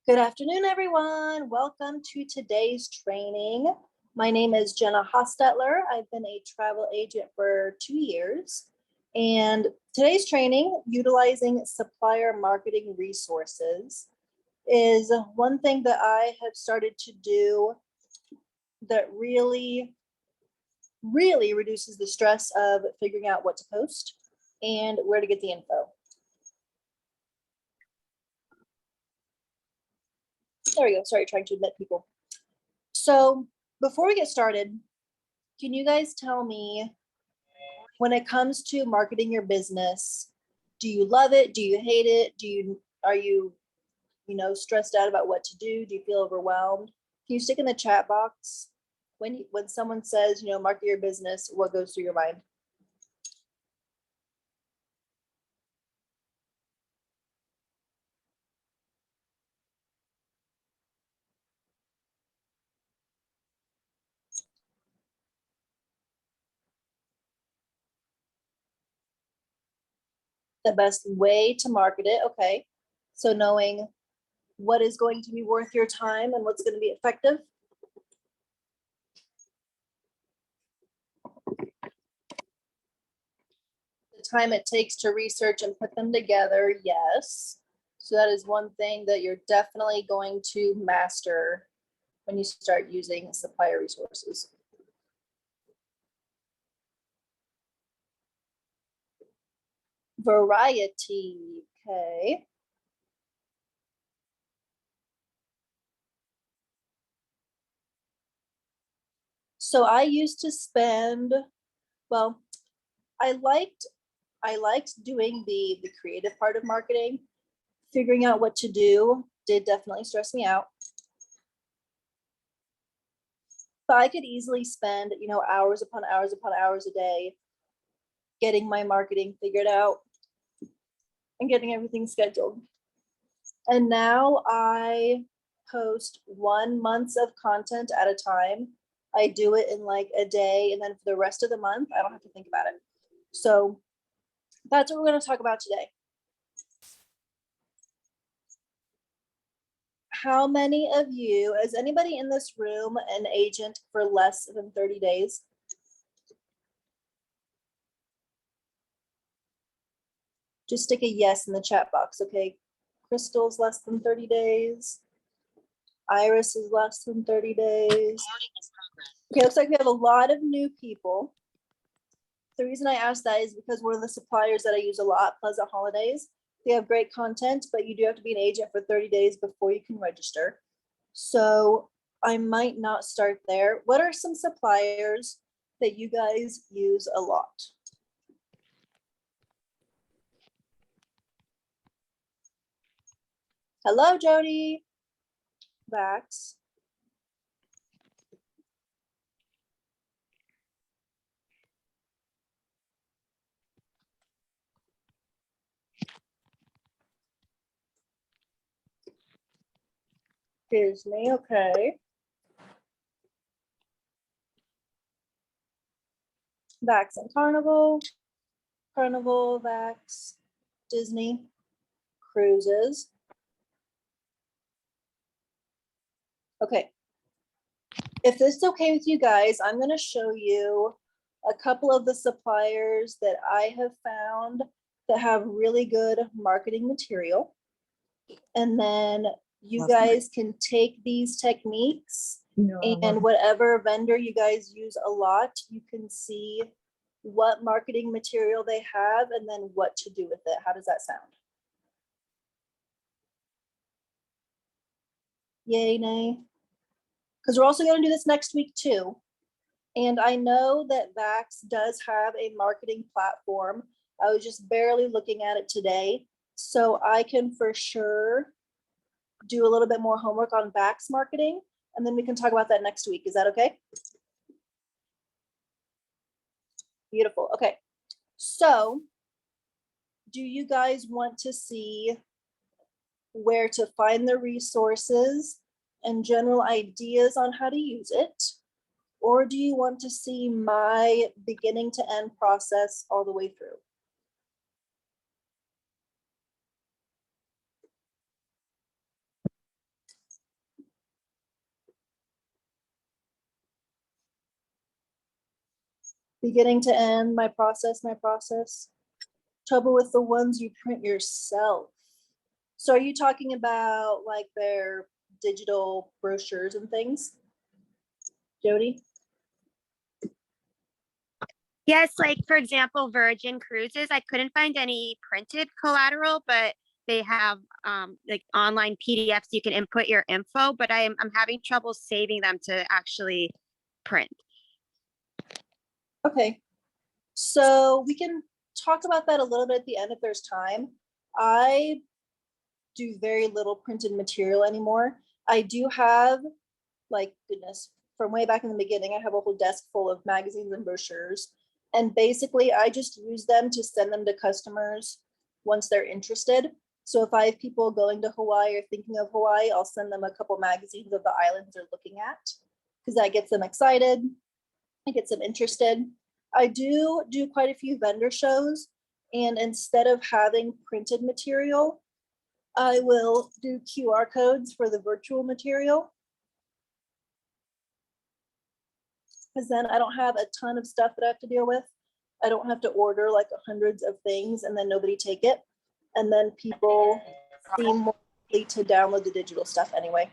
Good afternoon, everyone. Welcome to today's training. My name is Jenna Hostetler. I've been a travel agent for 2 years. And today's training, utilizing supplier marketing resources, is one thing that I have started to do that really reduces the stress of figuring out what to post and where to get the info. There we go. Sorry, trying to admit people. So before we get started, can you guys tell me, when it comes to marketing your business, do you love it? Do you hate it? Are you stressed out about what to do? Do you feel overwhelmed? Can you stick in the chat box when someone says, market your business, what goes through your mind? The best way to market it. Okay. So knowing what is going to be worth your time and what's going to be effective. The time it takes to research and put them together. Yes. So that is one thing that you're definitely going to master when you start using supplier resources. Variety. Okay. So I used to spend, well, I liked doing the creative part of marketing. Figuring out what to do did definitely stress me out. But I could easily spend, hours upon hours upon hours a day getting my marketing figured out and getting everything scheduled. And now I post 1 month of content at a time. I do it in like a day, and then for the rest of the month, I don't have to think about it. So that's what we're going to talk about today. How many of you, is anybody in this room an agent for less than 30 days? Just stick a yes in the chat box, okay? Crystal's less than 30 days. Iris is less than 30 days. Okay, looks like we have a lot of new people. The reason I asked that is because one of the suppliers that I use a lot, Pleasant Holidays, they have great content, but you do have to be an agent for 30 days before you can register. So I might not start there. What are some suppliers that you guys use a lot? Hello, Jody. Vax. Disney, okay. Vax and Carnival. Carnival, Vax, Disney, cruises. Okay. If this is okay with you guys, I'm going to show you a couple of the suppliers that I have found that have really good marketing material. And then you guys can take these techniques and whatever vendor you guys use a lot, you can see what marketing material they have and then what to do with it. How does that sound? Yay, nay? Because we're also going to do this next week too. And I know that Vax does have a marketing platform. I was just barely looking at it today. So I can for sure do a little bit more homework on Vax marketing, and then we can talk about that next week. Is that okay? Beautiful. Okay. So do you guys want to see where to find the resources and general ideas on how to use it? Or do you want to see my beginning to end process all the way through? beginning to end, my process. Trouble with the ones you print yourself. So are you talking about like their digital brochures and things? Jody? Yes, like for example, Virgin Cruises, I couldn't find any printed collateral, but they have like online PDFs you can input your info, but I'm having trouble saving them to actually print. Okay, so we can talk about that a little bit at the end if there's time. I do very little printed material anymore. I do have, like, goodness, from way back in the beginning, I have a whole desk full of magazines and brochures. And basically, I just use them to send them to customers once they're interested. So if I have people going to Hawaii or thinking of Hawaii, I'll send them a couple magazines of the islands they're looking at, because that gets them excited, it gets them interested. I do quite a few vendor shows, and instead of having printed material, I will do QR codes for the virtual material, because then I don't have a ton of stuff that I have to deal with. I don't have to order like hundreds of things and then nobody take it. And then people seem more likely to download the digital stuff anyway.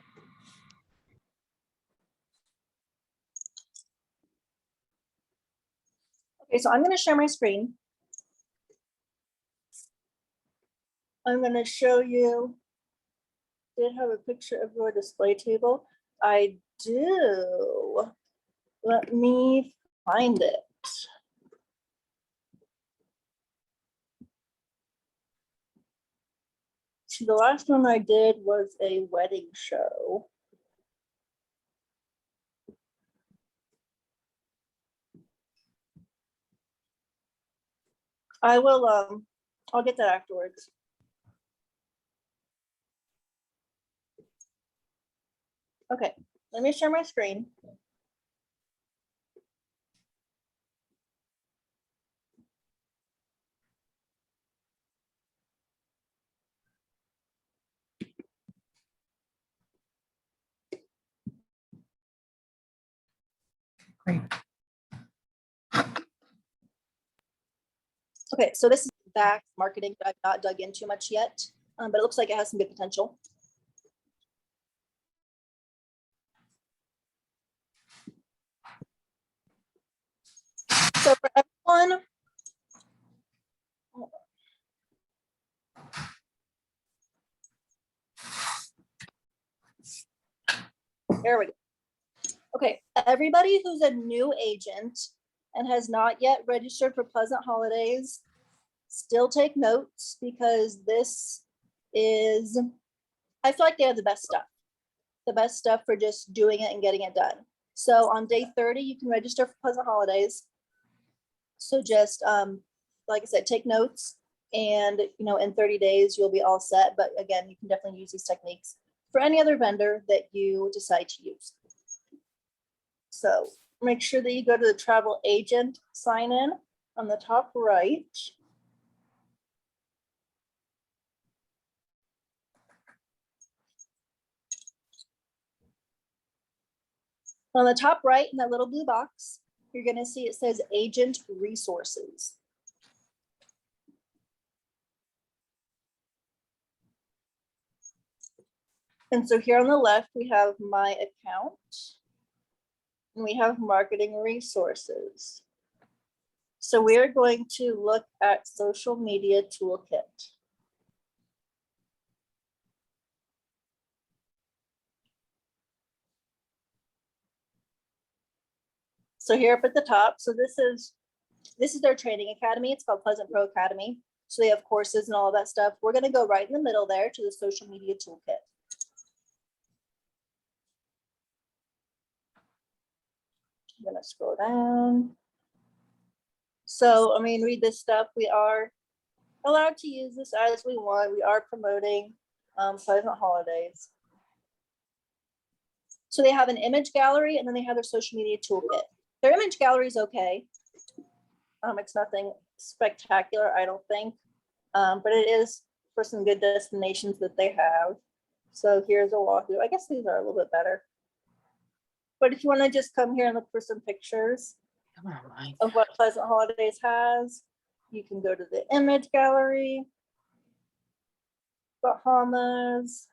Okay, so I'm going to share my screen. I'm going to show you, did have a picture of your display table. I do. Let me find it. See, the last one I did was a wedding show. I will, I'll get that afterwards. Okay, let me share my screen. Great. Okay, so this is back marketing that I've not dug into much yet, but it looks like it has some good potential. So for everyone, there we go. Okay, everybody who's a new agent and has not yet registered for Pleasant Holidays, still take notes, because this is, I feel like they have the best stuff for just doing it and getting it done. So on day 30, you can register for Pleasant Holidays. So just, like I said, take notes, and in 30 days, you'll be all set. But again, you can definitely use these techniques for any other vendor that you decide to use. So make sure that you go to the travel agent sign in on the top right. On the top right, in that little blue box, you're going to see it says Agent Resources. And so here on the left, we have My Account, and we have Marketing Resources. So we're going to look at Social Media Toolkit. So here up at the top, so this is their training academy. It's called Pleasant Pro Academy. So they have courses and all of that stuff. We're going to go right in the middle there to the Social Media Toolkit. I'm going to scroll down. So, I mean, read this stuff. We are allowed to use this as we want. We are promoting Pleasant Holidays. So they have an image gallery, and then they have their social media toolkit. Their image gallery is okay. It's nothing spectacular, I don't think, but it is for some good destinations that they have. So here's Oahu. I guess these are a little bit better. But if you want to just come here and look for some pictures, Come on, Mike. of what Pleasant Holidays has. You can go to the image gallery, Bahamas,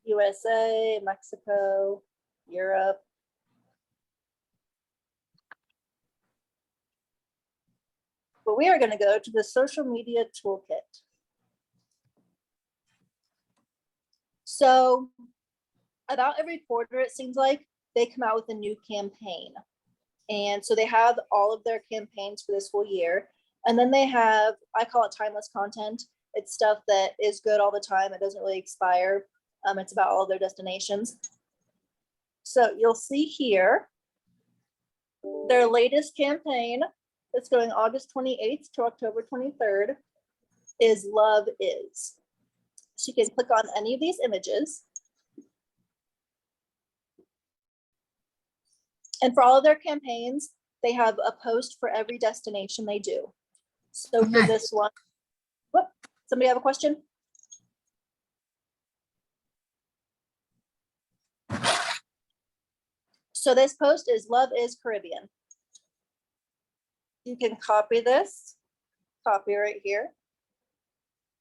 USA, Mexico, Europe. But we are going to go to the social media toolkit. So about every quarter, it seems like they come out with a new campaign. And so they have all of their campaigns for this whole year. And then they have, I call it timeless content. It's stuff that is good all the time. It doesn't really expire. It's about all of their destinations. So you'll see here, their latest campaign that's going August 28th to October 23rd is Love Is. So you can click on any of these images. And for all of their campaigns, they have a post for every destination they do. So for this one, whoop, somebody have a question? So this post is Love Is Caribbean. You can copy this, copy right here,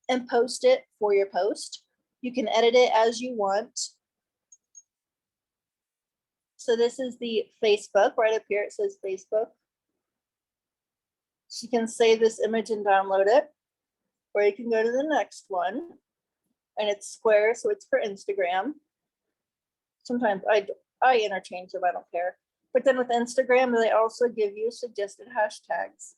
and post it for your post. You can edit it as you want. So this is the Facebook, right up here, it says Facebook. So you can save this image and download it, or you can go to the next one, and it's square, so it's for Instagram. Sometimes I interchange them, I don't care. But then with Instagram, they also give you suggested hashtags.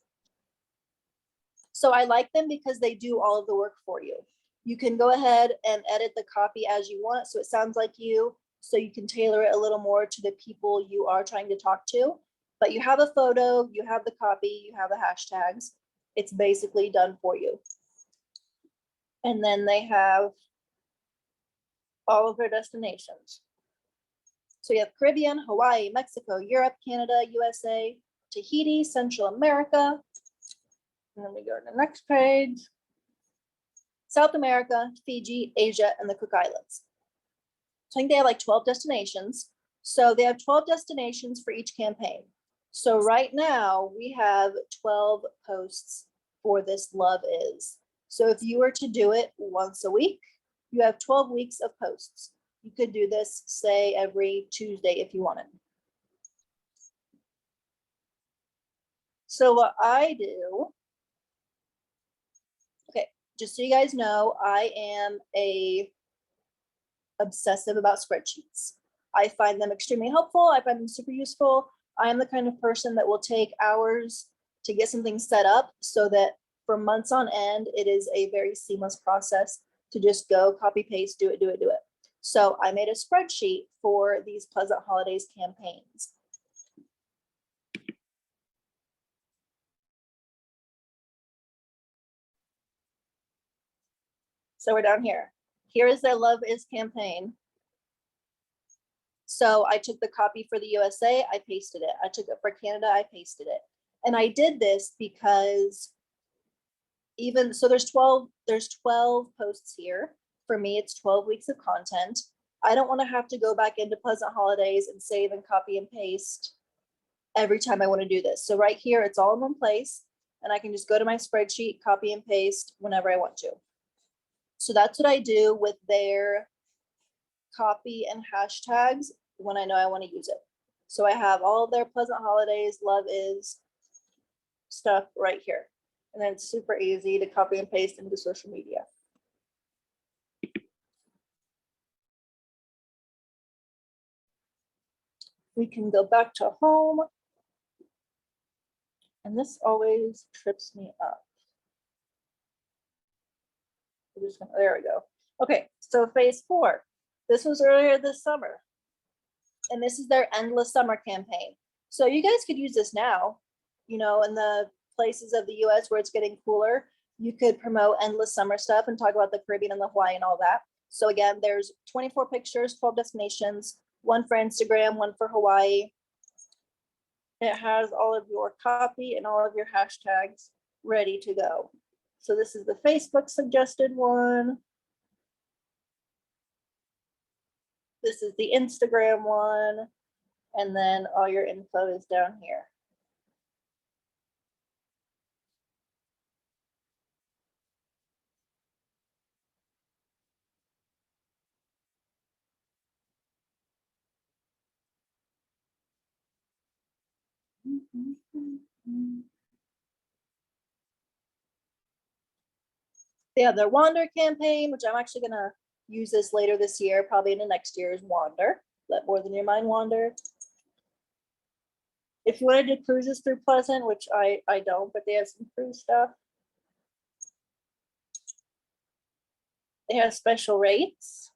So I like them because they do all of the work for you. You can go ahead and edit the copy as you want, so it sounds like you, so you can tailor it a little more to the people you are trying to talk to. But you have a photo, you have the copy, you have the hashtags. It's basically done for you. And then they have all of their destinations. So you have Caribbean, Hawaii, Mexico, Europe, Canada, USA, Tahiti, Central America. And then we go to the next page. South America, Fiji, Asia, and the Cook Islands. So I think they have like 12 destinations. So they have 12 destinations for each campaign. So right now we have 12 posts for this Love Is. So if you were to do it once a week, you have 12 weeks of posts. You could do this, say, every Tuesday if you wanted. So what I do, okay, just so you guys know, I am obsessive about spreadsheets. I find them extremely helpful. I find them super useful. I am the kind of person that will take hours to get something set up so that for months on end, it is a very seamless process to just go copy, paste, do it, do it, do it. So I made a spreadsheet for these Pleasant Holidays campaigns. So we're down here. Here is their Love Is campaign. So I took the copy for the USA, I pasted it. I took it for Canada, I pasted it. And I did this because there's 12 posts here. For me, it's 12 weeks of content. I don't want to have to go back into Pleasant Holidays and save and copy and paste every time I want to do this. So right here, it's all in one place, and I can just go to my spreadsheet, copy and paste whenever I want to. So that's what I do with their copy and hashtags when I know I want to use it. So I have all of their Pleasant Holidays, Love Is stuff right here. And then it's super easy to copy and paste into social media. We can go back to home. And this always trips me up. There we go. Okay, so phase 4. This was earlier this summer. And this is their Endless Summer campaign. So you guys could use this now, in the places of the US where it's getting cooler. You could promote Endless Summer stuff and talk about the Caribbean and the Hawaii and all that. So again, there's 24 pictures, 12 destinations, one for Instagram, one for Hawaii. It has all of your copy and all of your hashtags ready to go. So this is the Facebook suggested one. This is the Instagram one. And then all your info is down here. They have their Wander campaign, which I'm actually gonna use this later this year, probably in the next year's Wander. Let more than your mind wander. If you want to do cruises through Pleasant, which I don't, but they have some cruise stuff. They have special rates.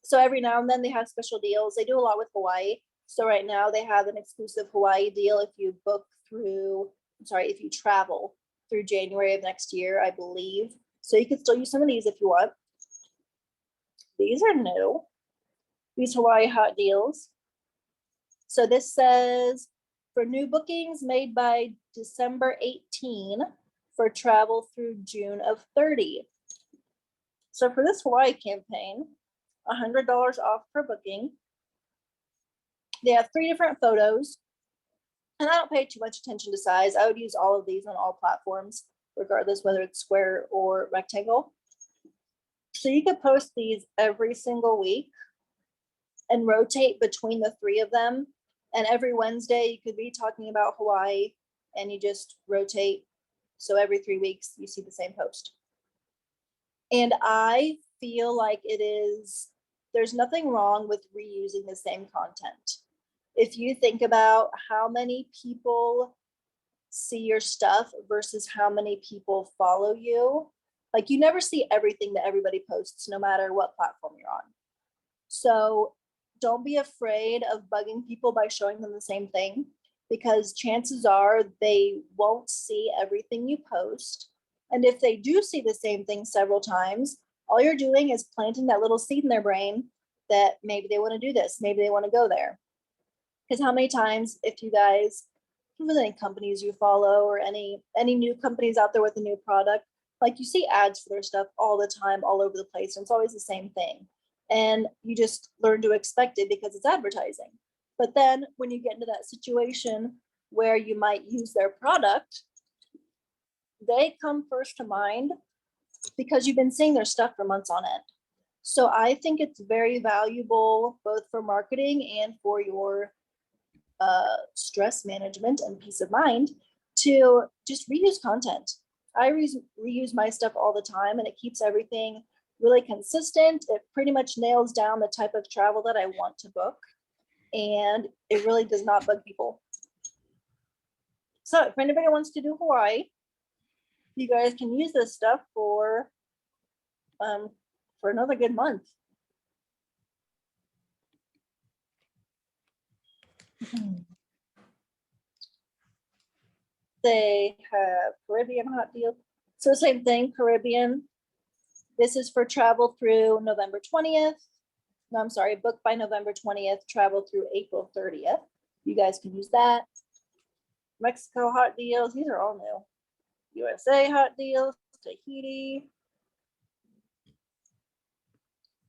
So every now and then they have special deals. They do a lot with Hawaii. So right now they have an exclusive Hawaii deal if you book through, I'm sorry, if you travel through January of next year, I believe. So you can still use some of these if you want. These are new. These Hawaii hot deals. So this says for new bookings made by December 18 for travel through June of 30. So for this Hawaii campaign, $100 off per booking. They have 3 different photos, and I don't pay too much attention to size. I would use all of these on all platforms, regardless whether it's square or rectangle. So you could post these every single week and rotate between the 3 of them. And every Wednesday you could be talking about Hawaii and you just rotate. So every 3 weeks you see the same post. And I feel like there's nothing wrong with reusing the same content. If you think about how many people see your stuff versus how many people follow you, like you never see everything that everybody posts, no matter what platform you're on. So don't be afraid of bugging people by showing them the same thing, because chances are they won't see everything you post. And if they do see the same thing several times, all you're doing is planting that little seed in their brain that maybe they want to do this, maybe they want to go there. Because how many times, if you guys, with any companies you follow or any new companies out there with a new product, like you see ads for their stuff all the time, all over the place, and it's always the same thing. And you just learn to expect it because it's advertising. But then when you get into that situation where you might use their product, they come first to mind because you've been seeing their stuff for months on end. So I think it's very valuable both for marketing and for your stress management and peace of mind to just reuse content. I reuse my stuff all the time, and it keeps everything really consistent. It pretty much nails down the type of travel that I want to book, and it really does not bug people. So if anybody wants to do Hawaii, you guys can use this stuff for another good month. They have Caribbean hot deal. So same thing, Caribbean. This is for travel through November 20th. No, I'm sorry, book by November 20th, travel through April 30th. You guys can use that. Mexico hot deals, these are all new. USA hot deals, Tahiti.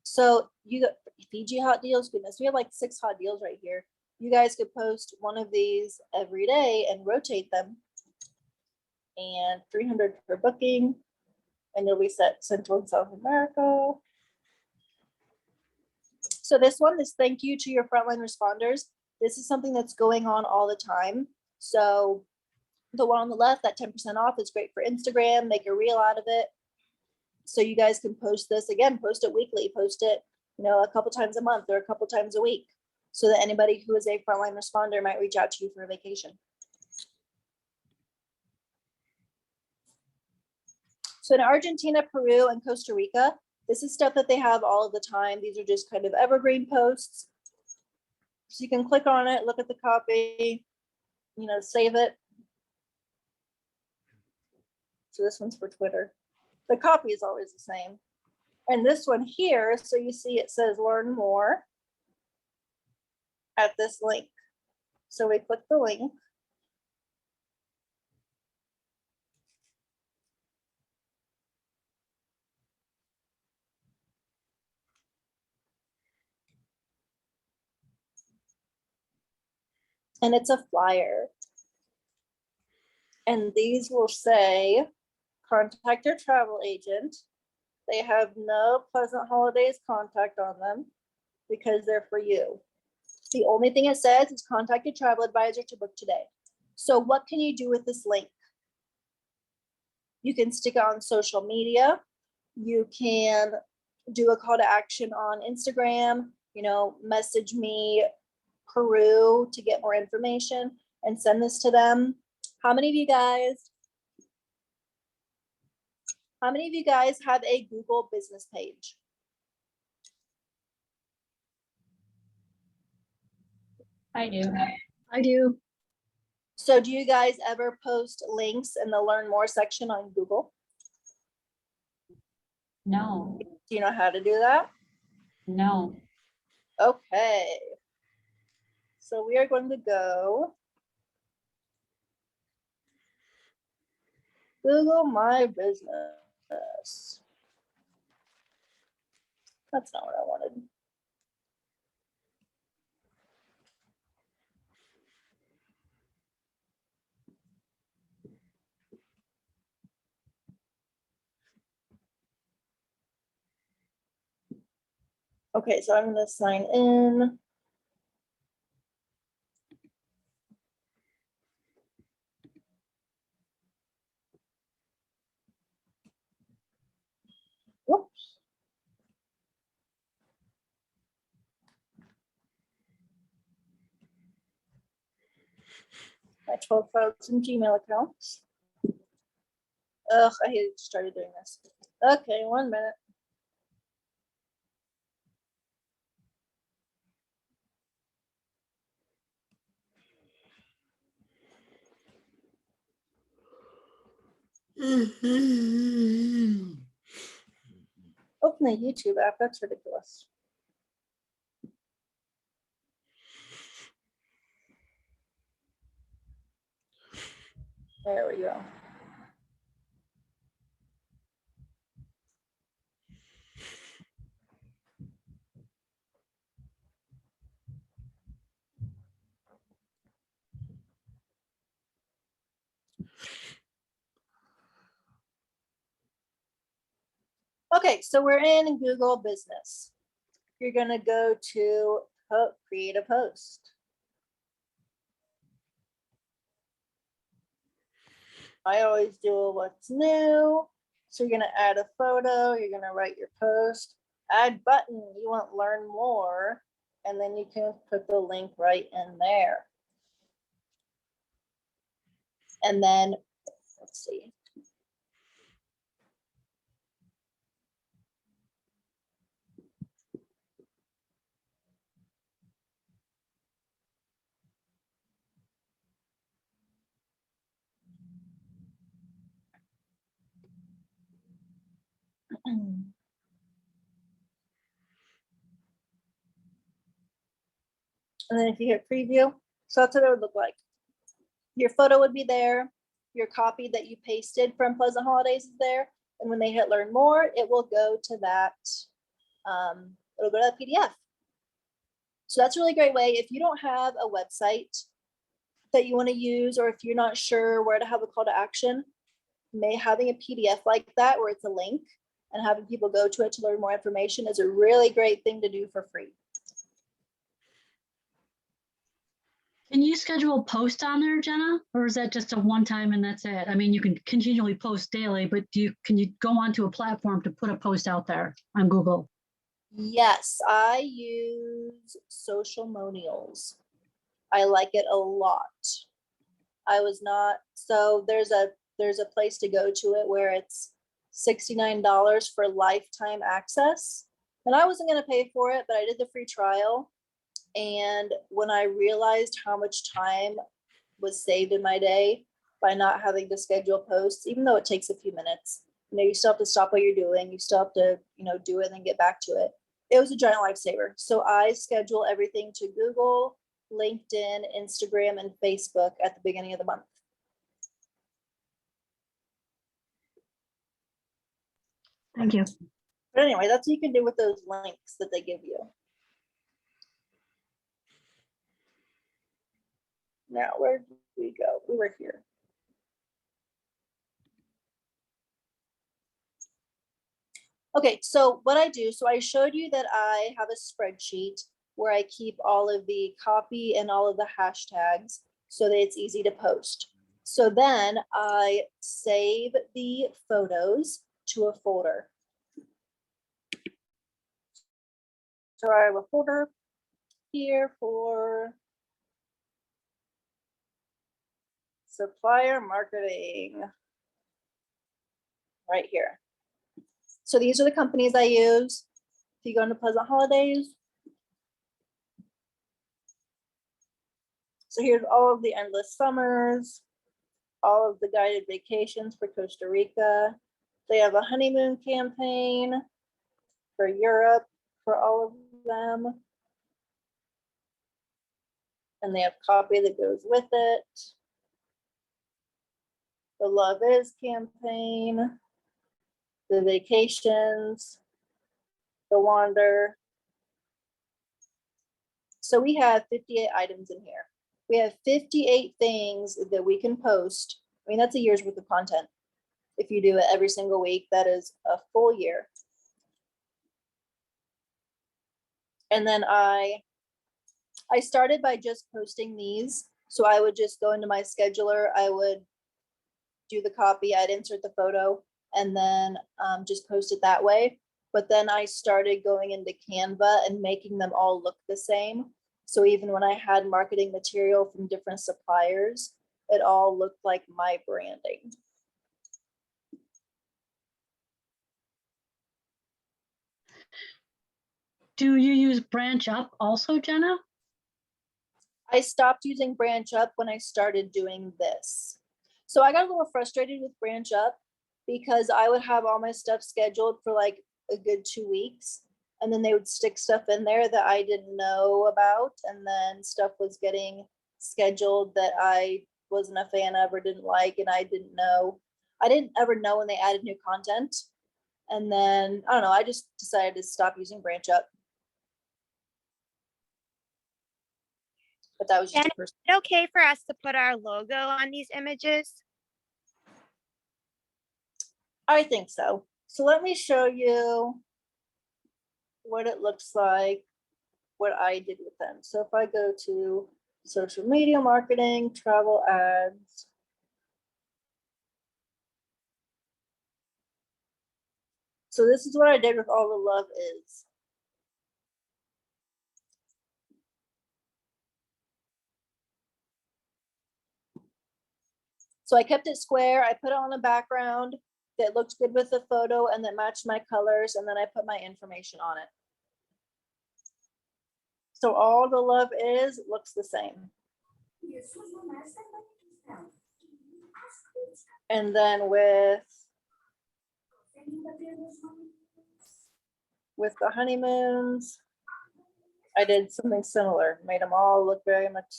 So you got Fiji hot deals, goodness, we have like 6 hot deals right here. You guys could post one of these every day and rotate them. And $300 per booking, and you'll be set Central and South America. So this one is thank you to your frontline responders. This is something that's going on all the time. So the one on the left, that 10% off, is great for Instagram, make a reel out of it. So you guys can post this, again, post it weekly, post it, a couple times a month or a couple times a week, so that anybody who is a frontline responder might reach out to you for a vacation. So in Argentina, Peru, and Costa Rica, this is stuff that they have all of the time. These are just kind of evergreen posts. So you can click on it, look at the copy, save it. So this one's for Twitter. The copy is always the same. And this one here, so you see it says learn more at this link. So we click the link. And it's a flyer. And these will say, contact your travel agent. They have no Pleasant Holidays contact on them because they're for you. The only thing it says is contact your travel advisor to book today. So what can you do with this link? You can stick it on social media. You can do a call to action on Instagram, you know, message me Peru to get more information and send this to them. How many of you guys have a Google business page? I do. I do. So do you guys ever post links in the learn more section on Google? No, Do you know how to do that? no. Okay. So we are going to go Google My Business. That's not what I wanted. Okay, so I'm going to sign in. Whoops. My 12,000 Gmail accounts. Ugh, I hate started doing this. Okay, 1 minute. Open the YouTube app. That's ridiculous. There we go. Okay, so we're in Google Business. You're going to go to create a post. I always do what's new. So you're going to add a photo. You're going to write your post. Add button. You want learn more. And then you can put the link right in there. And then, let's see. And then if you hit preview, so that's what it would look like. Your photo would be there. Your copy that you pasted from Pleasant Holidays is there. And when they hit learn more, it will go to that, it'll go to that PDF. So that's a really great way. If you don't have a website that you want to use, or if you're not sure where to have a call to action, having a PDF like that where it's a link and having people go to it to learn more information is a really great thing to do for free. Can you schedule a post on there, Jenna? Or is that just a one time and that's it? I mean, you can continually post daily, but can you go onto a platform to put a post out there on Google? Yes, I use Socialmonials. I like it a lot. So there's a place to go to it where it's $69 for lifetime access. And I wasn't going to pay for it, but I did the free trial. And when I realized how much time was saved in my day by not having to schedule posts, even though it takes a few minutes, you still have to stop what you're doing. You still have to, do it and then get back to it. It was a giant lifesaver. So I schedule everything to Google, LinkedIn, Instagram, and Facebook at the beginning of the month. Thank you. But anyway, that's what you can do with those links that they give you. Now, where did we go? We were here. Okay, so what I do, so I showed you that I have a spreadsheet where I keep all of the copy and all of the hashtags. so that it's easy to post. So then I save the photos to a folder. So I have a folder here for supplier marketing right here. So these are the companies I use. If you go into Pleasant Holidays, so here's all of the endless summers, all of the guided vacations for Costa Rica. They have a honeymoon campaign for Europe for all of them. And they have copy that goes with it. The Love Is campaign, the vacations, the Wander. So we have 58 items in here. We have 58 things that we can post. I mean, that's a year's worth of content. If you do it every single week, that is a full year. And then I started by just posting these. So I would just go into my scheduler, I would do the copy, I'd insert the photo, and then just post it that way. But then I started going into Canva and making them all look the same. So even when I had marketing material from different suppliers, it all looked like my branding. Do you use Branch Up also, Jenna? I stopped using Branch Up when I started doing this. So I got a little frustrated with Branch Up because I would have all my stuff scheduled for like a good 2 weeks. And then they would stick stuff in there that I didn't know about. And then stuff was getting scheduled that I wasn't a fan of or didn't like, and I didn't know. I didn't ever know when they added new content. And then, I don't know, I just decided to stop using Branch Up. But that was just Jen, a person. Is it okay for us to put our logo on these images? I think so. So let me show you what it looks like, what I did with them. So if I go to social media marketing, travel ads, so this is what I did with all the Love Is. So I kept it square. I put it on a background that looked good with the photo and that matched my colors, and then I put my information on it. So all the Love Is looks the same. And then with the honeymoons, I did something similar, made them all look very much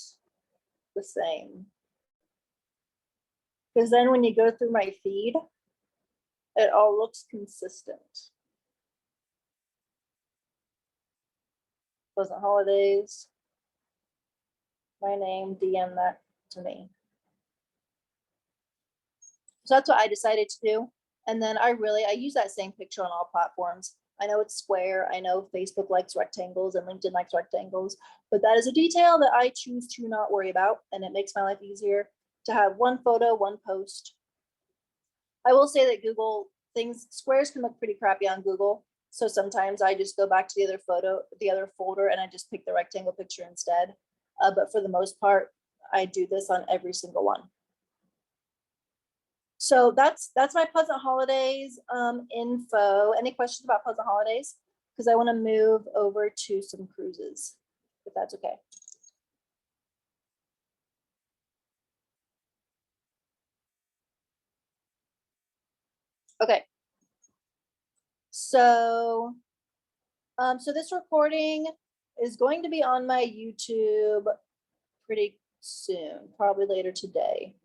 the same. Because then when you go through my feed, it all looks consistent. Pleasant Holidays, my name, DM that to me. So that's what I decided to do. And then I use that same picture on all platforms. I know it's square. I know Facebook likes rectangles and LinkedIn likes rectangles, but that is a detail that I choose to not worry about. And it makes my life easier to have one photo, one post. I will say that Google squares can look pretty crappy on Google. So sometimes I just go back to the other folder, and I just pick the rectangle picture instead. But for the most part, I do this on every single one. So that's my Pleasant Holidays info. Any questions about Pleasant Holidays? Because I want to move over to some cruises, if that's okay. Okay. So, so this recording is going to be on my YouTube pretty soon, probably later today,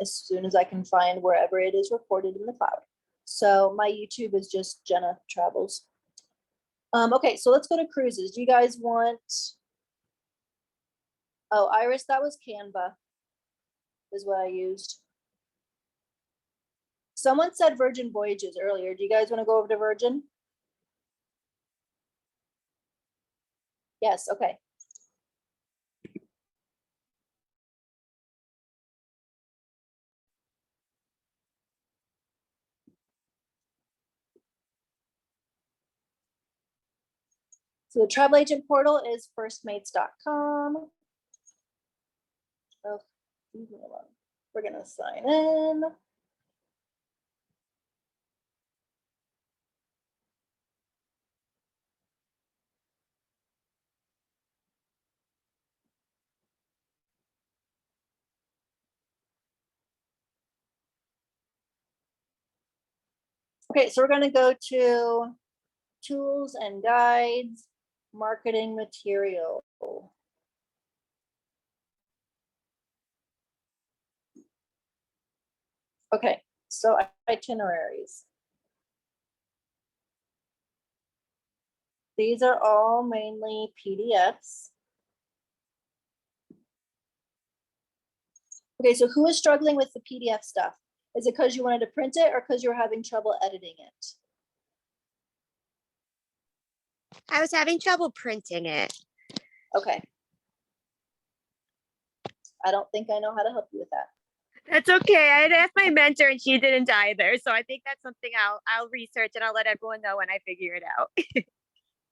as soon as I can find wherever it is recorded in the cloud. So my YouTube is just Jenna Travels. Okay, so let's go to cruises. Do you guys want? Oh, Iris, that was Canva, is what I used. Someone said Virgin Voyages earlier. Do you guys want to go over to Virgin? Yes, okay. So the travel agent portal is firstmates.com. Oh, leave me alone. We're gonna sign in. Okay, so we're gonna go to tools and guides, marketing material. Okay, so itineraries. These are all mainly PDFs. Okay, so who is struggling with the PDF stuff? Is it because you wanted to print it or because you were having trouble editing it? I was having trouble printing it. Okay. I don't think I know how to help you with that. That's okay. I had asked my mentor and she didn't either. So I think that's something I'll research and I'll let everyone know when I figure it out.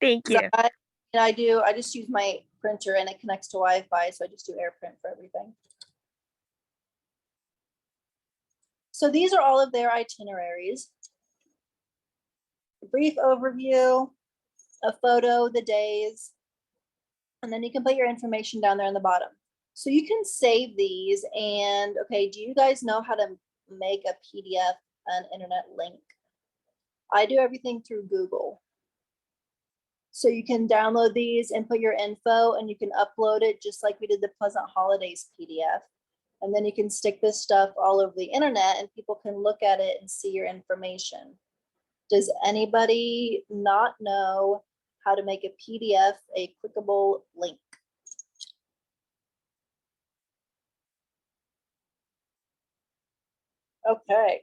Thank So you. I just use my printer and it connects to Wi-Fi, so I just do AirPrint for everything. So these are all of their itineraries. A brief overview, a photo, the days, and then you can put your information down there in the bottom. So you can save these and, okay, do you guys know how to make a PDF, an internet link? I do everything through Google. So you can download these and put your info and you can upload it just like we did the Pleasant Holidays PDF. And then you can stick this stuff all over the internet and people can look at it and see your information. Does anybody not know how to make a PDF a clickable link? Okay.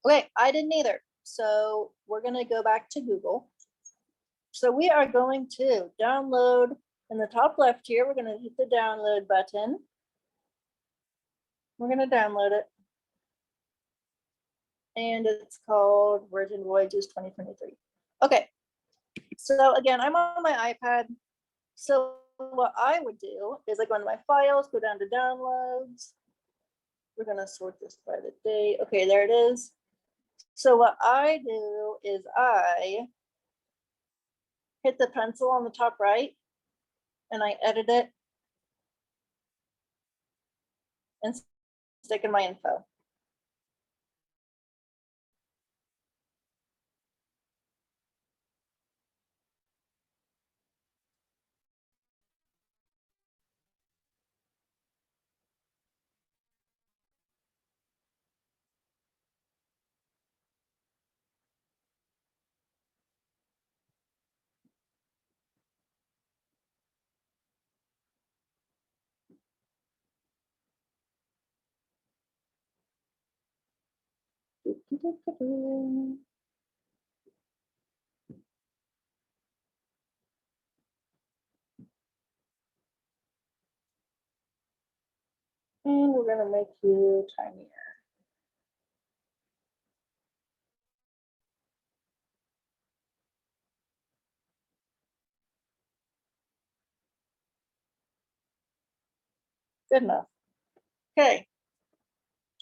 Okay, I didn't either. So we're going to go back to Google. So we are going to download in the top left here. We're going to hit the download button. We're going to download it. And it's called Virgin Voyages 2023. Okay. So again, I'm on my iPad. So what I would do is I go into my files, go down to downloads. We're going to sort this by the date. Okay, there it is. So what I do is I hit the pencil on the top right and I edit it and stick in my info. And we're going to make you tinier. Good enough. Okay.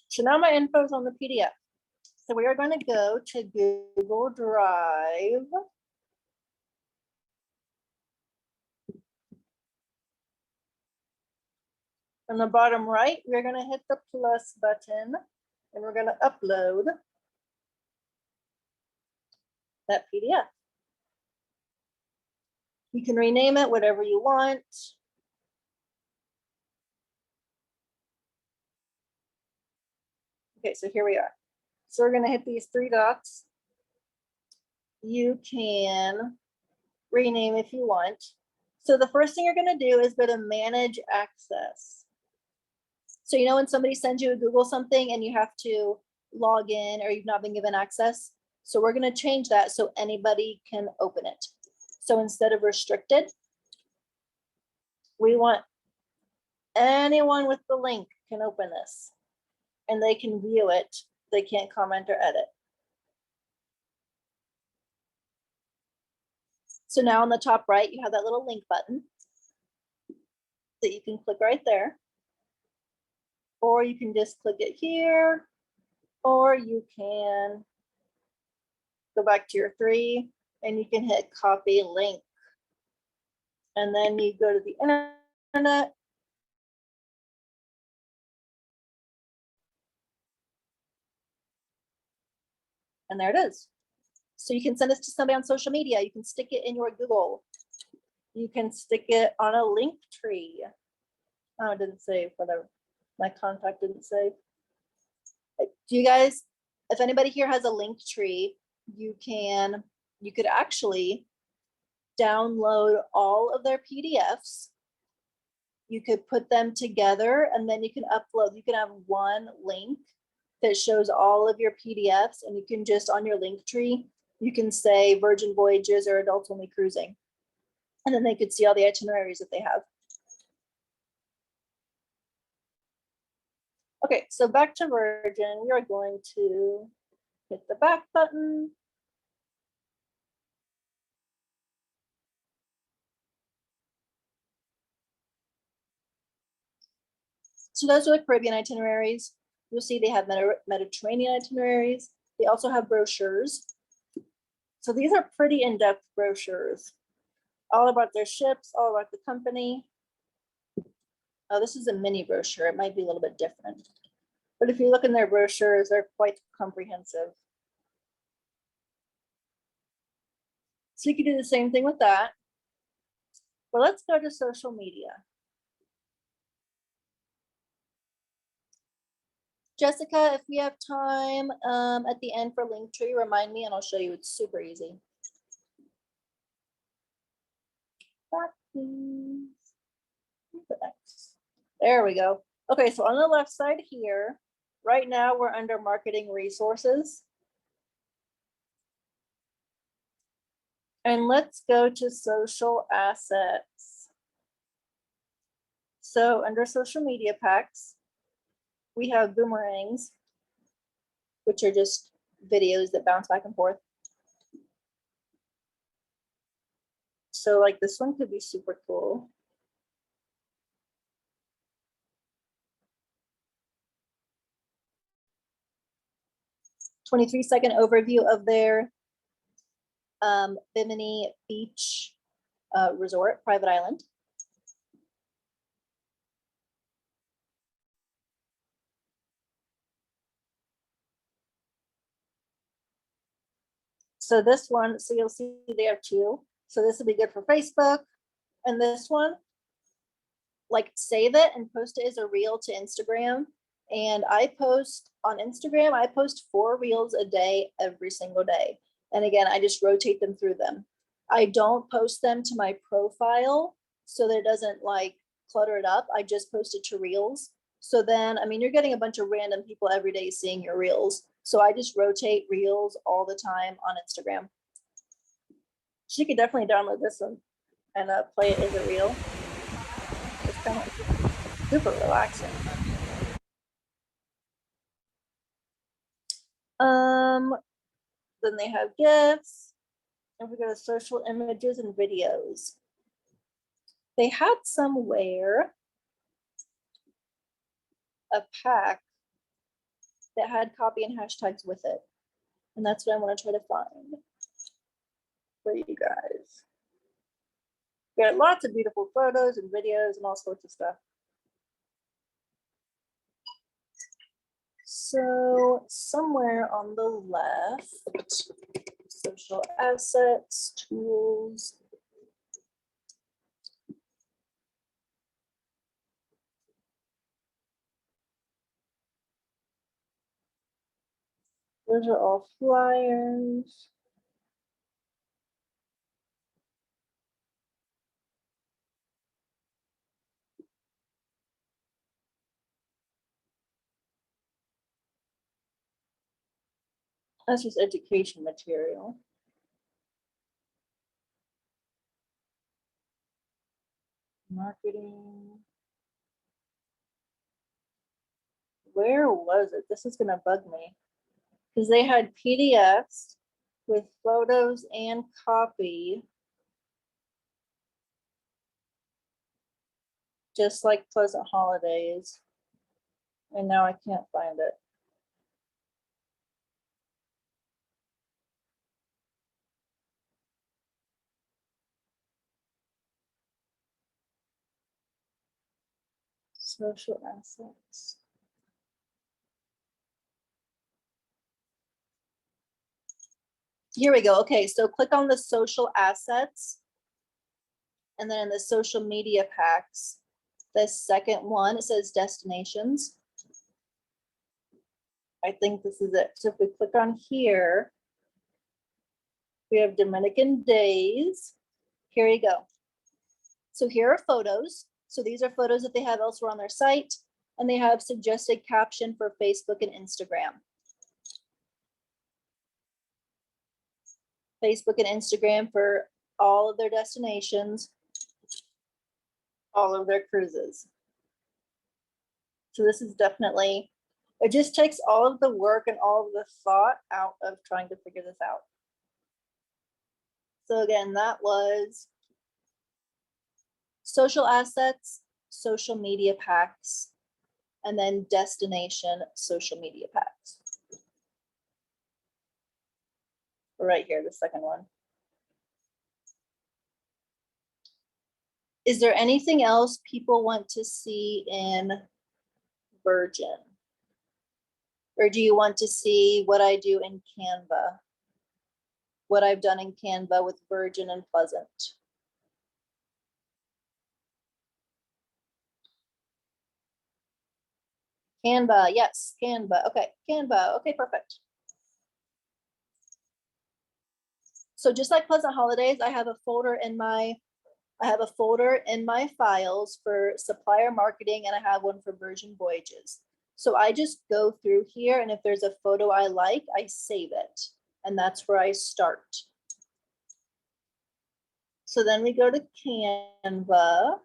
So now my info is on the PDF. So we are going to go to Google Drive. On the bottom right, we're going to hit the plus button and we're going to upload that PDF. You can rename it whatever you want. Okay, so here we are. So we're going to hit these three dots. You can rename if you want. So the first thing you're going to do is go to manage access. So you know when somebody sends you a Google something and you have to log in or you've not been given access? So we're going to change that so anybody can open it. So instead of restricted, we want anyone with the link can open this and they can view it. They can't comment or edit. So now on the top right, you have that little link button that you can click right there. Or you can just click it here, or you can go back to your 3 and you can hit copy link. And then you go to the internet. And there it is. So you can send this to somebody on social media. You can stick it in your Google. You can stick it on a Linktree. Oh, it didn't save, whatever. My contact didn't save. Do you guys, if anybody here has a Linktree, you could actually download all of their PDFs. You could put them together and then you can upload. You can have one link that shows all of your PDFs, and you can just on your Linktree, you can say Virgin Voyages or Adults Only Cruising. And then they could see all the itineraries that they have. Okay, so back to Virgin, we are going to hit the back button. So those are the Caribbean itineraries. You'll see they have Mediterranean itineraries. They also have brochures. So these are pretty in-depth brochures, all about their ships, all about the company. Oh, this is a mini brochure. It might be a little bit different. But if you look in their brochures, they're quite comprehensive. So you can do the same thing with that. But let's go to social media. Jessica, if we have time at the end for Linktree, remind me and I'll show you. It's super easy. Back, please. There we go. Okay, so on the left side here, right now we're under marketing resources. And let's go to social assets. So under social media packs, we have boomerangs, which are just videos that bounce back and forth. So like this one could be super cool. A 23-second overview of their Bimini Beach Resort, private island. So this one, so you'll see they have 2. So this will be good for Facebook. And this one, like save it and post it as a reel to Instagram. And I post on Instagram, I post 4 reels a day, every single day. And again, I just rotate them through them. I don't post them to my profile so that it doesn't like clutter it up. I just post it to reels. So then, I mean, you're getting a bunch of random people every day seeing your reels. So I just rotate reels all the time on Instagram. She could definitely download this one and play it as a reel. It's kind of super relaxing. Then they have gifts. And we go to social images and videos. They had somewhere a pack that had copy and hashtags with it. And that's what I want to try to find for you guys. We got lots of beautiful photos and videos and all sorts of stuff. So somewhere on the left, social assets, tools. Those are all flyers. That's just education material. Marketing. Where was it? This is gonna bug me. Because they had PDFs with photos and copy. just like Pleasant Holidays. And now I can't find it. Social assets. Here we go. Okay, so click on the social assets. And then in the social media packs, the second one, it says destinations. I think this is it. So if we click on here, we have Dominican days. Here you go. So here are photos. So these are photos that they have elsewhere on their site, and they have suggested caption for Facebook and Instagram. Facebook and Instagram for all of their destinations, all of their cruises. So this is definitely, it just takes all of the work and all of the thought out of trying to figure this out. So again, that was social assets, social media packs, and then destination social media packs. Right here, the second one. Is there anything else people want to see in Virgin? Or do you want to see what I do in Canva? What I've done in Canva with Virgin and Pleasant? Canva, yes, Canva. Okay, Canva. Okay, perfect. So just like Pleasant Holidays, I have a folder in my files for supplier marketing, and I have one for Virgin Voyages. So I just go through here, and if there's a photo I like, I save it, and that's where I start. So then we go to Canva.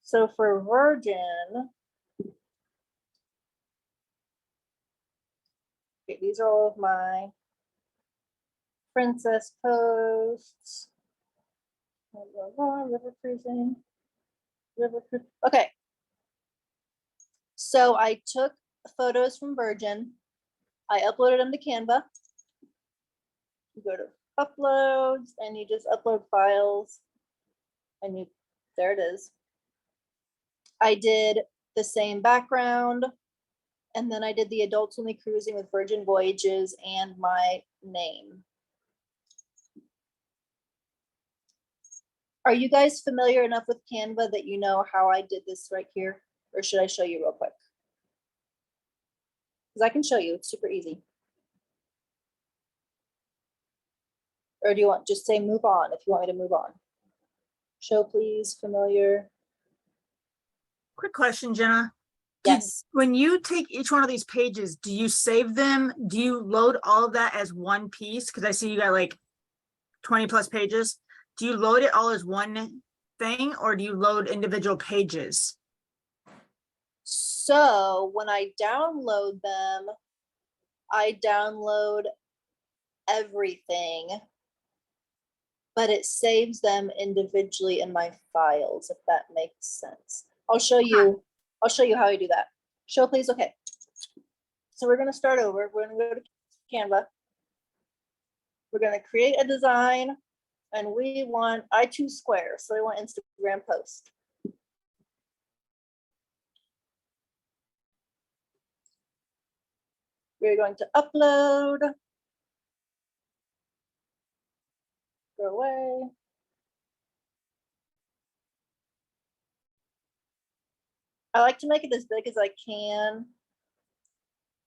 So for Virgin, okay, these are all of my princess posts. River cruising. Okay. So I took photos from Virgin. I uploaded them to Canva. You go to uploads and you just upload files and there it is. I did the same background, and then I did the adults only cruising with Virgin Voyages and my name. Are you guys familiar enough with Canva that you know how I did this right here? Or should I show you real quick? Because I can show you, it's super easy. Or do you want just say move on if you want me to move on? Show please, familiar. Quick question, Jenna. Yes. When you take each one of these pages, do you save them? Do you load all of that as one piece? Because I see you got like 20 plus pages. Do you load it all as one thing, or do you load individual pages? So when I download them, I download everything, but it saves them individually in my files, if that makes sense. I'll show you how I do that. Show please, okay. So we're gonna start over. We're gonna go to Canva. We're gonna create a design, and I choose square, so I want Instagram post. We're going to upload. Go away. I like to make it as big as I can,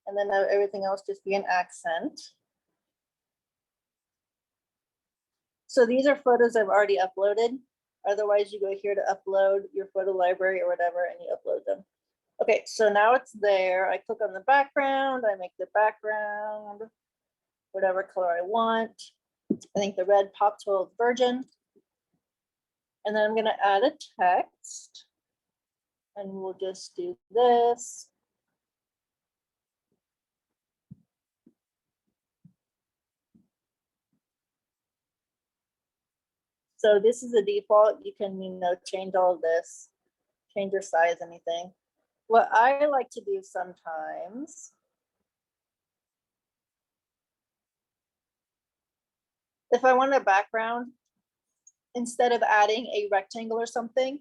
and then everything else just be an accent. So these are photos I've already uploaded. Otherwise, you go here to upload your photo library or whatever, and you upload them. Okay, so now it's there. I click on the background. I make the background whatever color I want. I think the red pops well with Virgin. And then I'm going to add a text. And we'll just do this. So this is the default. You can, change all of this, change your size, anything. What I like to do sometimes, if I want a background, instead of adding a rectangle or something,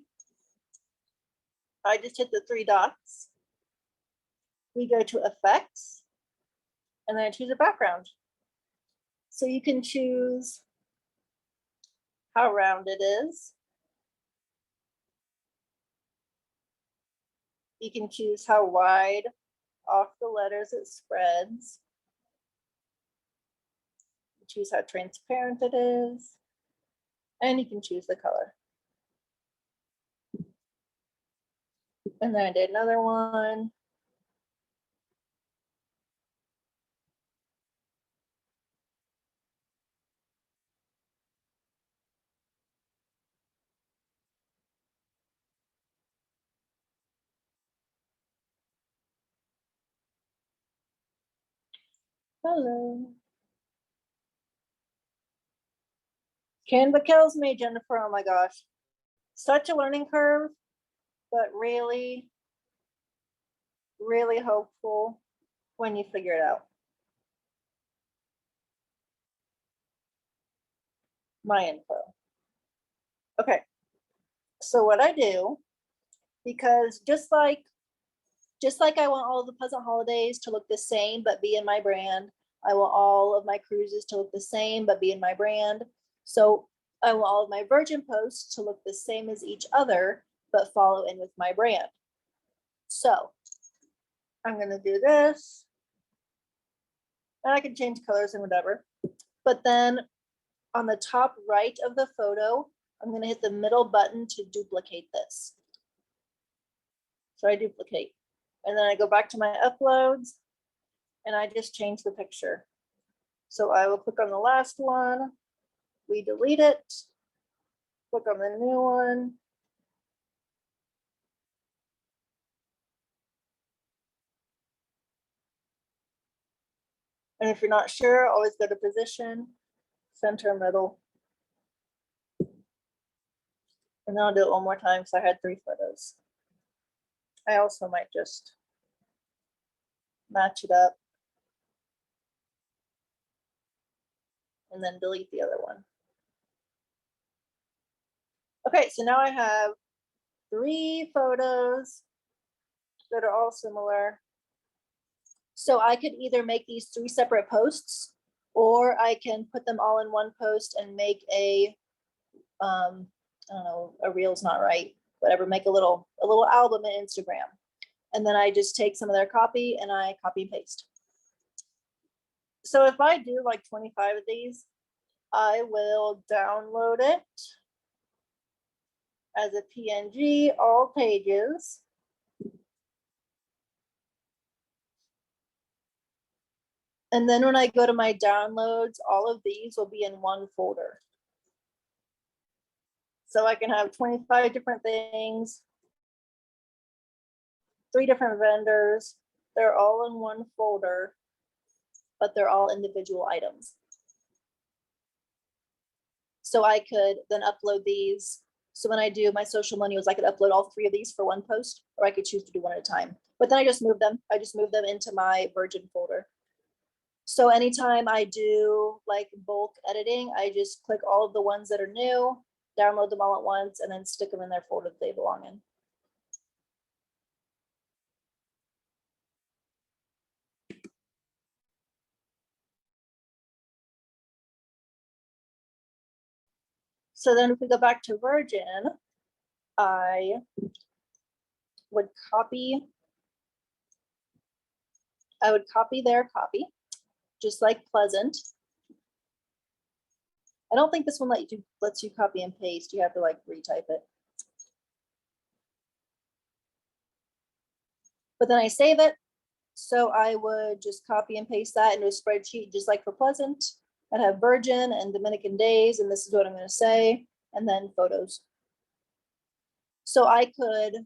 I just hit the 3 dots. We go to effects, and then I choose a background. So you can choose how round it is. You can choose how wide off the letters it spreads. You choose how transparent it is. And you can choose the color. And then I did another one. Hello. Canva kills me, Jennifer. Oh my gosh. Such a learning curve, but really, really hopeful when you figure it out. My info. Okay. So what I do, because just like I want all of the Pleasant Holidays to look the same, but be in my brand, I want all of my cruises to look the same, but be in my brand. So I want all of my Virgin posts to look the same as each other, but follow in with my brand. So I'm going to do this. And I can change colors and whatever. But then on the top right of the photo, I'm going to hit the middle button to duplicate this. So I duplicate. And then I go back to my uploads and I just change the picture. So I will click on the last one. We delete it. Click on the new one. And if you're not sure, always go to position, center, middle. And then I'll do it one more time because I had 3 photos. I also might just match it up and then delete the other one. Okay, so now I have 3 photos that are all similar. So I could either make these 3 separate posts, or I can put them all in one post and make a, I don't know, a reel's not right, whatever, make a little album in Instagram. And then I just take some of their copy and I copy and paste. So if I do like 25 of these, I will download it as a PNG, all pages. And then when I go to my downloads, all of these will be in one folder. So I can have 25 different things, 3 different vendors. They're all in one folder, but they're all individual items. So I could then upload these. So when I do my social manuals, I could upload all 3 of these for one post, or I could choose to do one at a time. But then I just move them. I just move them into my Virgin folder. So anytime I do like bulk editing, I just click all of the ones that are new, download them all at once, and then stick them in their folder that they belong in. So then if we go back to Virgin, I would copy their copy, just like Pleasant. I don't think this one lets you copy and paste. You have to like retype it. But then I save it. So I would just copy and paste that into a spreadsheet, just like for Pleasant. I'd have Virgin and Dominican days, and this is what I'm going to say, and then photos. So I could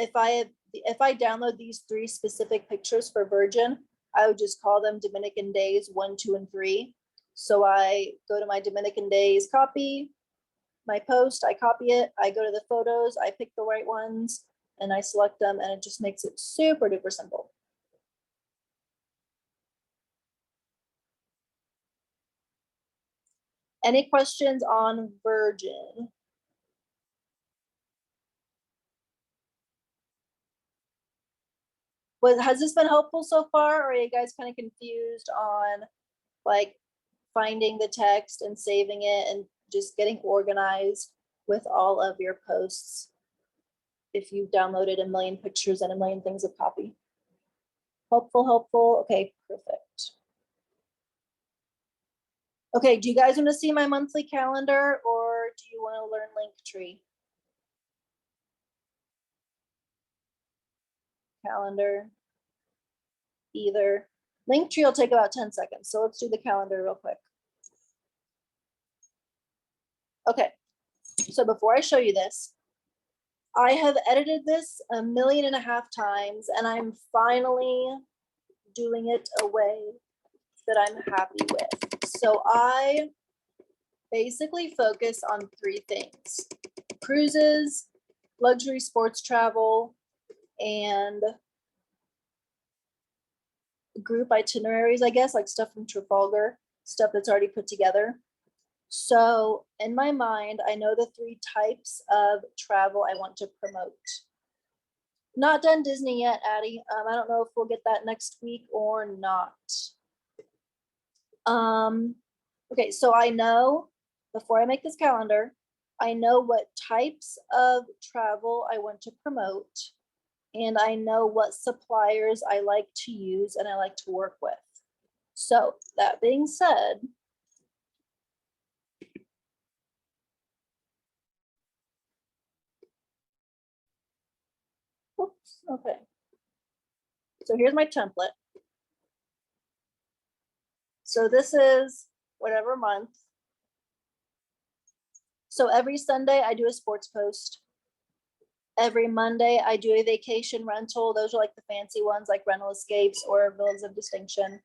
if I download these 3 specific pictures for Virgin, I would just call them Dominican days 1, 2, and 3. So I go to my Dominican days copy, my post, I copy it, I go to the photos, I pick the right ones, and I select them, and it just makes it super duper simple. Any questions on Virgin? Has this been helpful so far, or are you guys kind of confused on like finding the text and saving it and just getting organized with all of your posts if you've downloaded a million pictures and a million things of copy? Helpful. Okay, perfect. Okay, do you guys want to see my monthly calendar, or do you want to learn Linktree? Calendar. Either. Linktree will take about 10 seconds, so let's do the calendar real quick. Okay, so before I show you this, I have edited this 1.5 million times, and I'm finally doing it a way that I'm happy with. So I basically focus on 3 things: cruises, luxury sports travel, and group itineraries, I guess, like stuff from Trafalgar, stuff that's already put together. So in my mind, I know the 3 types of travel I want to promote. Not done Disney yet, Addie. I don't know if we'll get that next week or not. Okay, so I know, before I make this calendar, I know what types of travel I want to promote, and I know what suppliers I like to use and I like to work with. So that being said, oops, okay. So here's my template. So this is whatever month. So every Sunday I do a sports post. Every Monday I do a vacation rental. Those are like the fancy ones, like Rental Escapes or Villas of Distinction.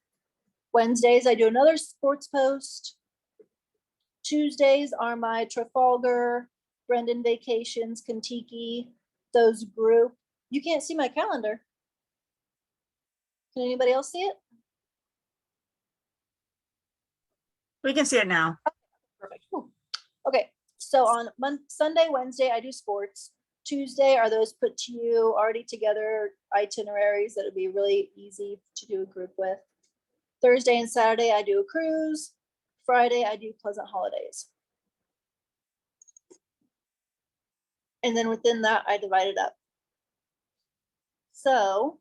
Wednesdays I do another sports post. Tuesdays are my Trafalgar, Brendan Vacations, Kentucky, those group. You can't see my calendar. Can anybody else see it? We can see it now. Perfect. Ooh. Okay, so on Sunday, Wednesday, I do sports. Tuesday are those put to you already together itineraries that would be really easy to do a group with. Thursday and Saturday, I do a cruise. Friday, I do pleasant holidays. And then within that, I divide it up. So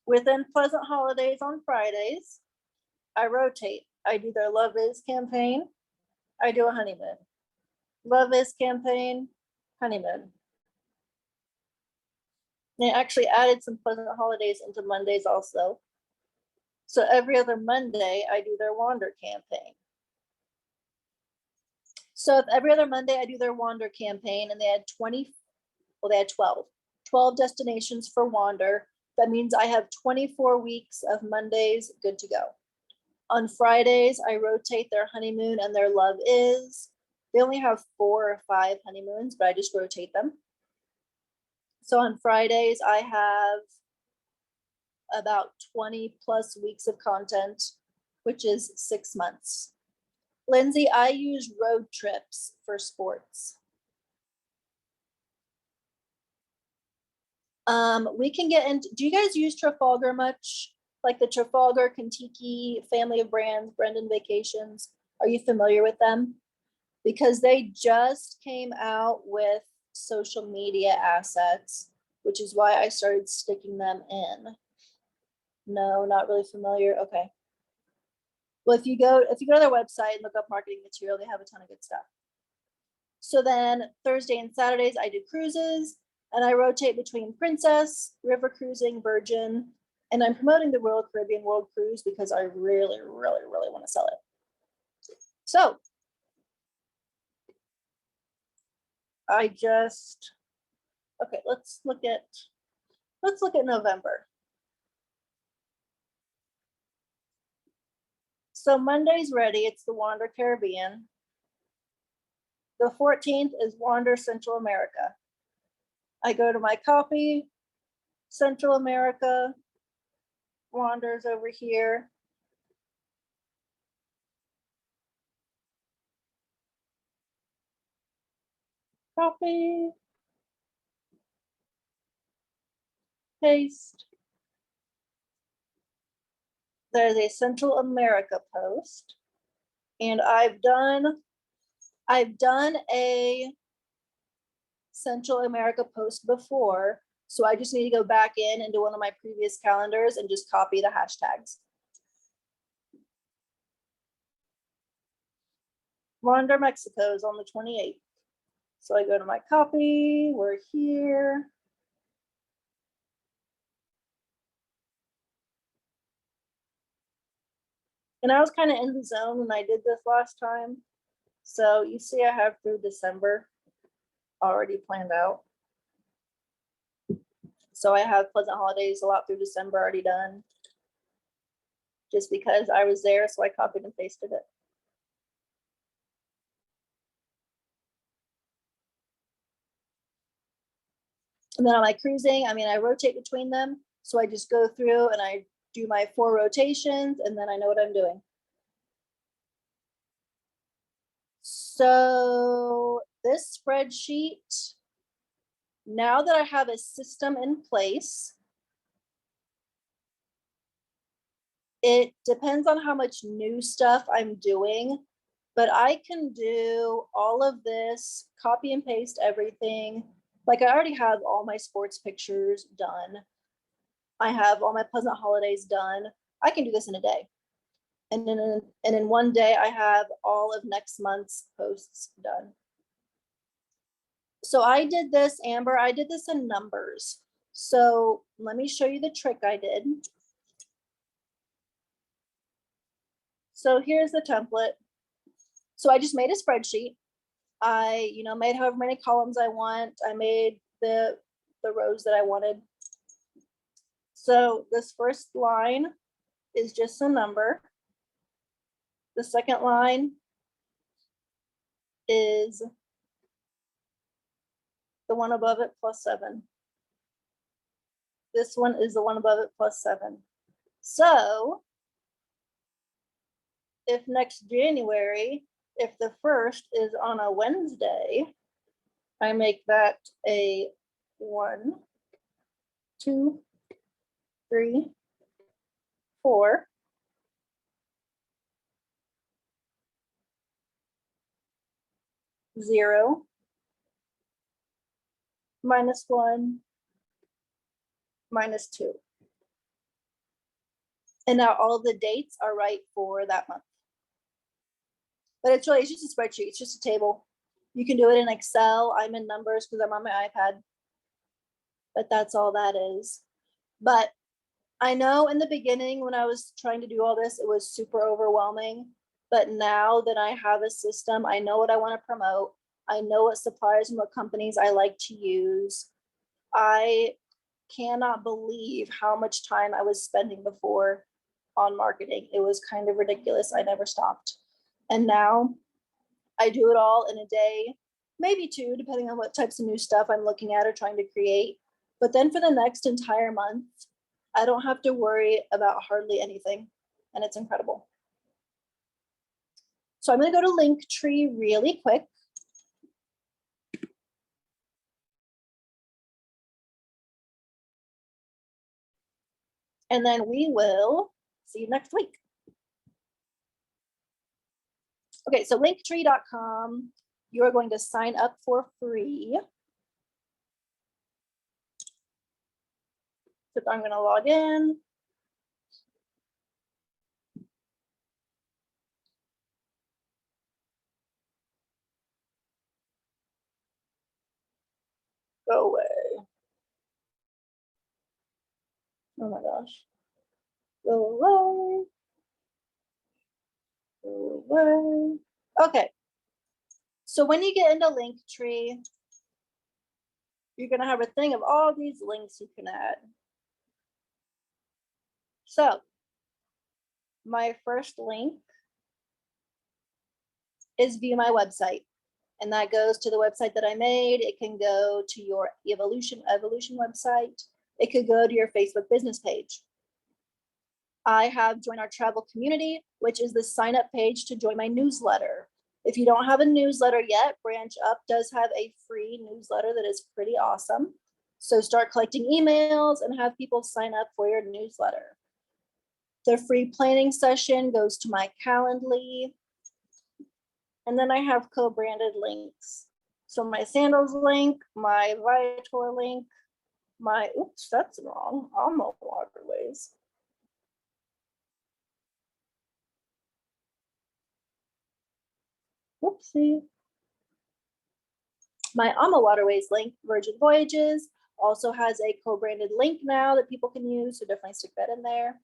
within pleasant holidays on Fridays, I rotate. I do their Love Is campaign. I do a honeymoon. Love Is campaign, honeymoon. They actually added some pleasant holidays into Mondays also. So every other Monday, I do their Wander campaign. So if every other Monday I do their Wander campaign, and they had 12 destinations for Wander, that means I have 24 weeks of Mondays good to go. On Fridays, I rotate their honeymoon and their Love Is. They only have 4 or 5 honeymoons, but I just rotate them. So on Fridays, I have about 20 plus weeks of content, which is 6 months. Lindsay, I use road trips for sports. We can get into, do you guys use Trafalgar much? Like the Trafalgar, Kentucky family of brands, Brendan Vacations. Are you familiar with them? Because they just came out with social media assets, which is why I started sticking them in. No, not really familiar. Okay. Well, if you go to their website and look up marketing material, they have a ton of good stuff. So then Thursday and Saturdays, I do cruises, and I rotate between Princess, River Cruising, Virgin, and I'm promoting the Royal Caribbean World Cruise because I really, really, really want to sell it. So I just, okay, let's look at November. So Monday's ready, it's the Wander Caribbean. The 14th is Wander Central America. I go to my copy, Central America, Wander's over here. Copy. Paste. There's a Central America post. And I've done a Central America post before. So I just need to go back in into one of my previous calendars and just copy the hashtags. Wander Mexico is on the 28th. So I go to my copy, we're here. And I was kind of in the zone when I did this last time. So you see I have through December already planned out. So I have Pleasant Holidays a lot through December already done. Just because I was there, so I copied and pasted it. And then on my cruising, I mean, I rotate between them. So I just go through and I do my 4 rotations and then I know what I'm doing. So this spreadsheet, now that I have a system in place, it depends on how much new stuff I'm doing, but I can do all of this, copy and paste everything. Like I already have all my sports pictures done. I have all my Pleasant Holidays done. I can do this in a day. And in one day, I have all of next month's posts done. So I did this, Amber, I did this in numbers. So let me show you the trick I did. So here's the template. So I just made a spreadsheet. I, made however many columns I want. I made the rows that I wanted. So this first line is just a number. The second line is the one above it plus 7. This one is the one above it plus 7. So if next January, if the 1st is on a Wednesday, I make that a 1, 2, 3, 4. Zero, -1, -2. And now all the dates are right for that month. But it's just a spreadsheet, it's just a table. You can do it in Excel. I'm in numbers because I'm on my iPad. But that's all that is. But I know in the beginning when I was trying to do all this, it was super overwhelming. But now that I have a system, I know what I want to promote. I know what suppliers and what companies I like to use. I cannot believe how much time I was spending before on marketing. It was kind of ridiculous. I never stopped. And now I do it all in a day, maybe 2, depending on what types of new stuff I'm looking at or trying to create. But then for the next entire month, I don't have to worry about hardly anything. And it's incredible. So I'm going to go to Linktree really quick. And then we will see you next week. Okay, so linktree.com, you are going to sign up for free. So I'm going to log in. Go away. Oh my gosh. Go away. Go away. Okay. So when you get into Linktree, you're gonna have a thing of all these links you can add. So my first link is view my website. And that goes to the website that I made. It can go to your evolution website. It could go to your Facebook business page. I have joined our travel community, which is the sign up page to join my newsletter. If you don't have a newsletter yet, Branch Up does have a free newsletter that is pretty awesome. So start collecting emails and have people sign up for your newsletter. The free planning session goes to my Calendly. And then I have co-branded links. So my sandals link, my Viator link, my, oops, that's wrong, Alma Waterways. Whoopsie. My Alma Waterways link, Virgin Voyages, also has a co-branded link now that people can use, so definitely stick that in there.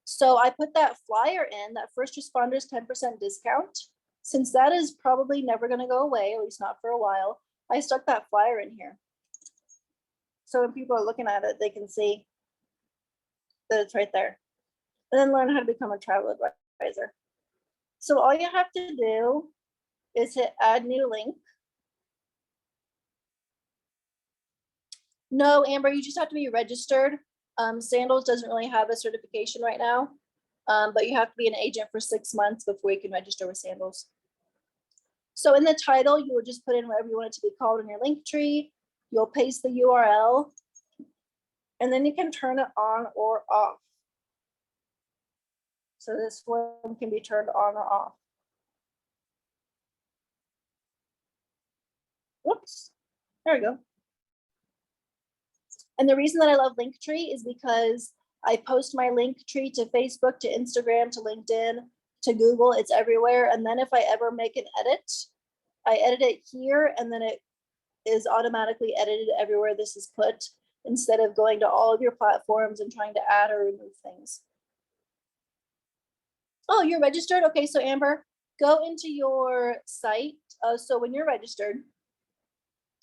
So I put that flyer in, that first responders 10% discount. Since that is probably never going to go away, at least not for a while, I stuck that flyer in here. So when people are looking at it, they can see that it's right there. And then learn how to become a travel advisor. So all you have to do is hit add new link. No, Amber, you just have to be registered. Sandals doesn't really have a certification right now, but you have to be an agent for 6 months before you can register with Sandals. So in the title, you will just put in whatever you want it to be called in your Linktree. You'll paste the URL, and then you can turn it on or off. So this one can be turned on or off. Whoops, there we go. And the reason that I love Linktree is because I post my Linktree to Facebook, to Instagram, to LinkedIn, to Google, it's everywhere. And then if I ever make an edit, I edit it here and then it is automatically edited everywhere this is put instead of going to all of your platforms and trying to add or remove things. Oh, you're registered? Okay, so Amber, go into your site. So when you're registered,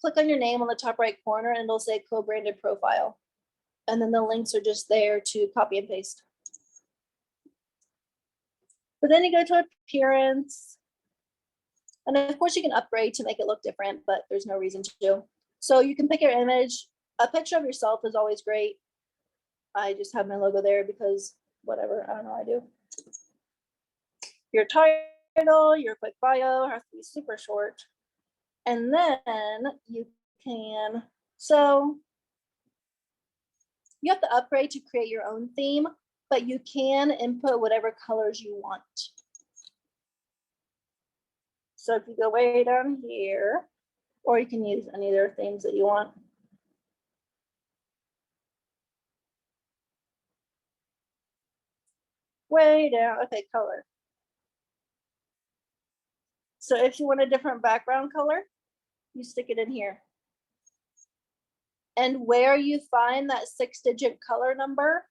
click on your name on the top right corner and it'll say co-branded profile. And then the links are just there to copy and paste. But then you go to appearance. And of course you can upgrade to make it look different, but there's no reason to. So you can pick your image. A picture of yourself is always great. I just have my logo there because whatever, I don't know, I do. Your title, your quick bio has to be super short. And then you can, so you have to upgrade to create your own theme, but you can input whatever colors you want. So if you go way down here, or you can use any of their themes that you want. Way down, okay, color. So if you want a different background color, you stick it in here. And where you find that 6-digit color number,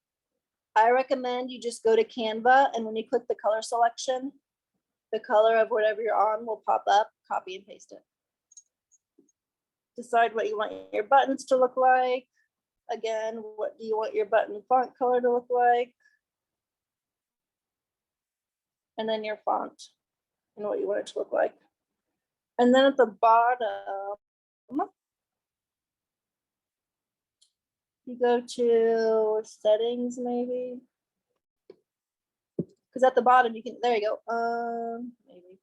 I recommend you just go to Canva, and when you click the color selection, the color of whatever you're on will pop up, copy and paste it. Decide what you want your buttons to look like. Again, what do you want your button font color to look like? And then your font and what you want it to look like. And then at the bottom, you go to settings maybe. Because at the bottom you can, there you go. Maybe.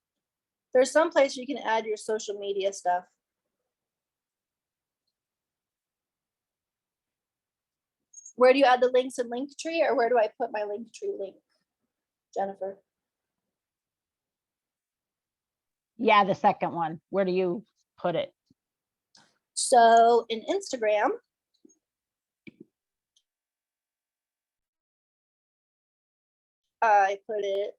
There's some place you can add your social media stuff. Where do you add the links in Linktree, or where do I put my Linktree link, Jennifer? Yeah, the second one. Where do you put it? So in Instagram, I put it.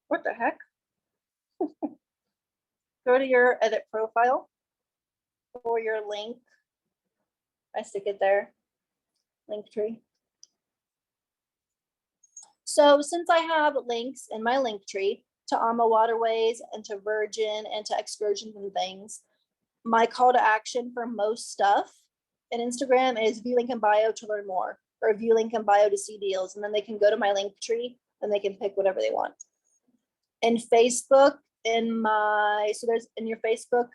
What the heck? Go to your edit profile or your link. I stick it there. Linktree. So since I have links in my Linktree to AMA Waterways and to Virgin and to excursions and things, my call to action for most stuff in Instagram is view link in bio to learn more, or view link in bio to see deals. And then they can go to my Linktree and they can pick whatever they want. In Facebook, so there's in your Facebook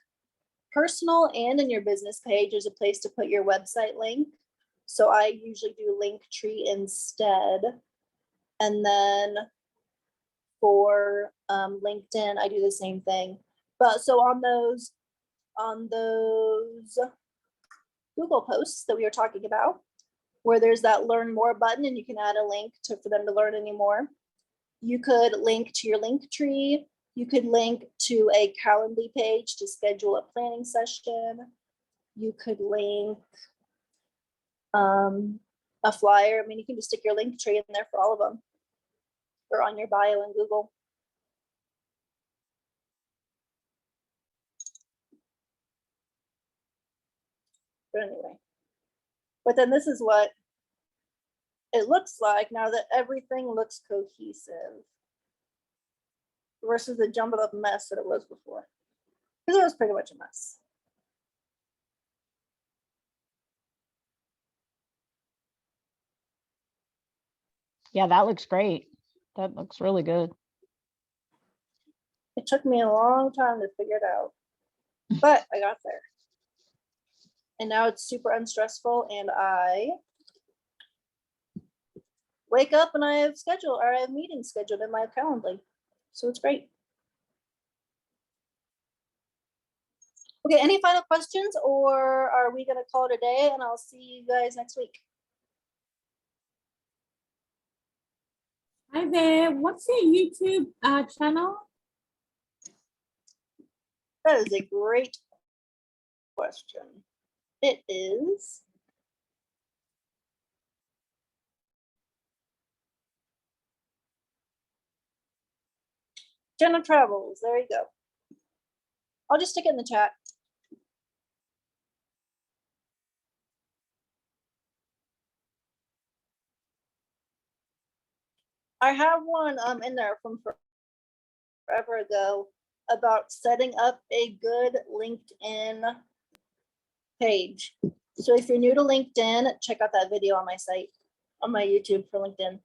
personal and in your business page, there's a place to put your website link. So I usually do Linktree instead. And then for LinkedIn, I do the same thing. But so on those Google posts that we were talking about, where there's that learn more button and you can add a link for them to learn any more. You could link to your Linktree. You could link to a Calendly page to schedule a planning session. You could link a flyer. I mean, you can just stick your Linktree in there for all of them, or on your bio in Google. But anyway, but then this is what it looks like now that everything looks cohesive versus the jumbled up mess that it was before. Because it was pretty much a mess. Yeah, that looks great. That looks really good. It took me a long time to figure it out, but I got there. And now it's super unstressful, and I wake up and I have meetings scheduled in my Calendly. So it's great. Okay, any final questions, or are we gonna call it a day and I'll see you guys next week? Hi there. What's your YouTube channel? That is a great question. It is Jenna Travels. There you go. I'll just stick it in the chat. I have one in there from forever ago about setting up a good LinkedIn page. So if you're new to LinkedIn, check out that video on my site, on my YouTube for LinkedIn.